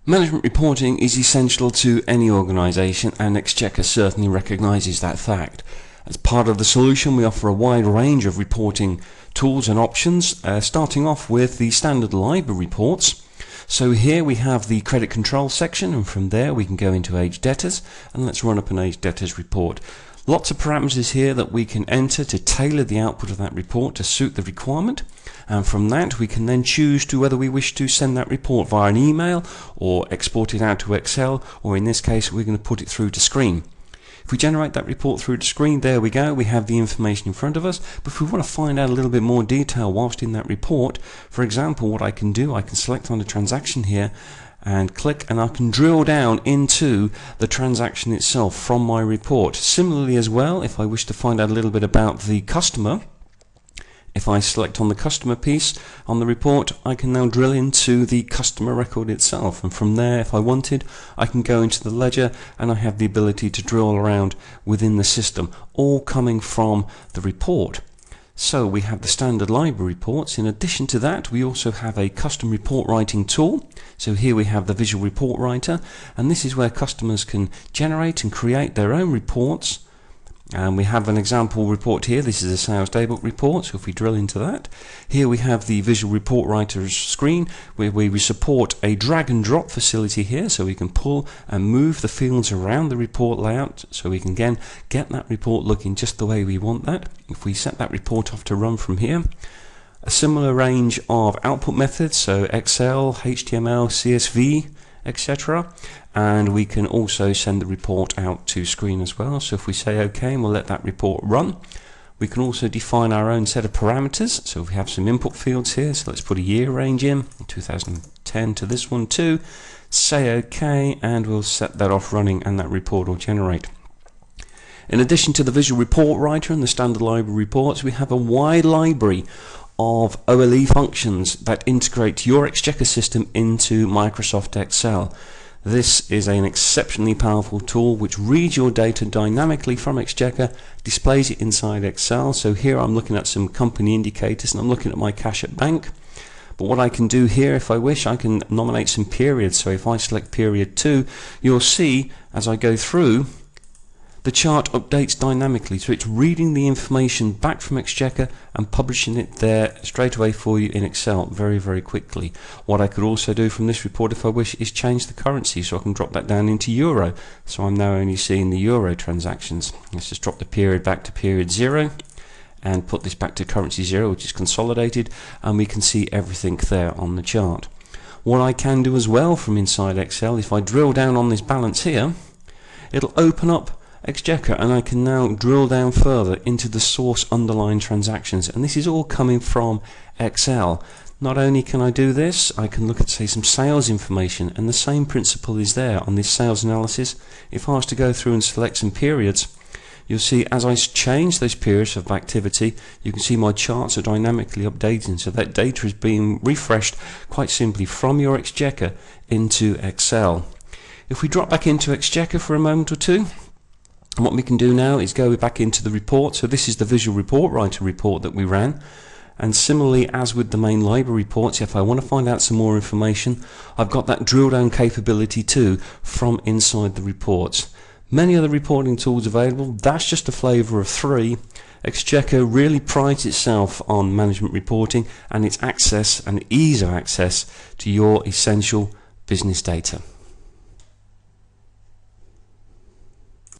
Management reporting is essential to any organisation, and Exchequer certainly recognises that fact. As part of the solution, we offer a wide range of reporting tools and options, starting off with the standard library reports. So here we have the credit control section, and from there we can go into aged debtors, and let's run up an aged debtors report. Lots of parameters here that we can enter to tailor the output of that report to suit the requirement, and from that we can then choose to whether we wish to send that report via an email or export it out to Excel, or in this case we're going to put it through to screen. If we generate that report through to screen, there we go, we have the information in front of us. But if we want to find out a little bit more detail whilst in that report, for example, what I can do, I can select on the transaction here and click, and I can drill down into the transaction itself from my report. Similarly as well, if I wish to find out a little bit about the customer, if I select on the customer piece on the report, I can now drill into the customer record itself, and from there, if I wanted, I can go into the ledger and I have the ability to drill around within the system, all coming from the report. So we have the standard library reports. In addition to that, we also have a custom report writing tool. So here we have the visual report writer, and this is where customers can generate and create their own reports. And we have an example report here. This is a sales daybook report, so if we drill into that, here we have the visual report writer's screen where we support a drag and drop facility here, so we can pull and move the fields around the report layout, so we can again get that report looking just the way we want that. If we set that report off to run from here, a similar range of output methods, so Excel, HTML, CSV, etc. And we can also send the report out to screen as well. So if we say OK and we'll let that report run, we can also define our own set of parameters. So we have some input fields here, so let's put a year range in 2010 to this one too, say OK, and we'll set that off running and that report will generate. In addition to the visual report writer and the standard library reports, we have a wide library of OLE functions that integrate your Exchequer system into Microsoft Excel. This is an exceptionally powerful tool which reads your data dynamically from Exchequer, displays it inside Excel. So here I'm looking at some company indicators and I'm looking at my cash at bank. But what I can do here, if I wish, I can nominate some periods. So if I select period 2, you'll see as I go through, the chart updates dynamically, so it's reading the information back from Exchequer and publishing it there straight away for you in Excel very, very quickly. What I could also do from this report, if I wish, is change the currency, so I can drop that down into Euro. So I'm now only seeing the Euro transactions. Let's just drop the period back to period 0 and put this back to currency 0, which is consolidated, and we can see everything there on the chart. What I can do as well from inside Excel, if I drill down on this balance here, it'll open up Exchequer, and I can now drill down further into the source underlying transactions, and this is all coming from Excel. Not only can I do this, I can look at, say, some sales information, and the same principle is there on this sales analysis. If I was to go through and select some periods, you'll see as I change those periods of activity, you can see my charts are dynamically updating, so that data is being refreshed quite simply from your Exchequer into Excel. If we drop back into Exchequer for a moment or two, and what we can do now is go back into the report. So this is the visual report writer report that we ran. And similarly as with the main library reports, if I want to find out some more information, I've got that drill down capability too from inside the reports. Many other reporting tools available. That's just a flavour of 3. Exchequer really prides itself on management reporting and its access and ease of access to your essential business data.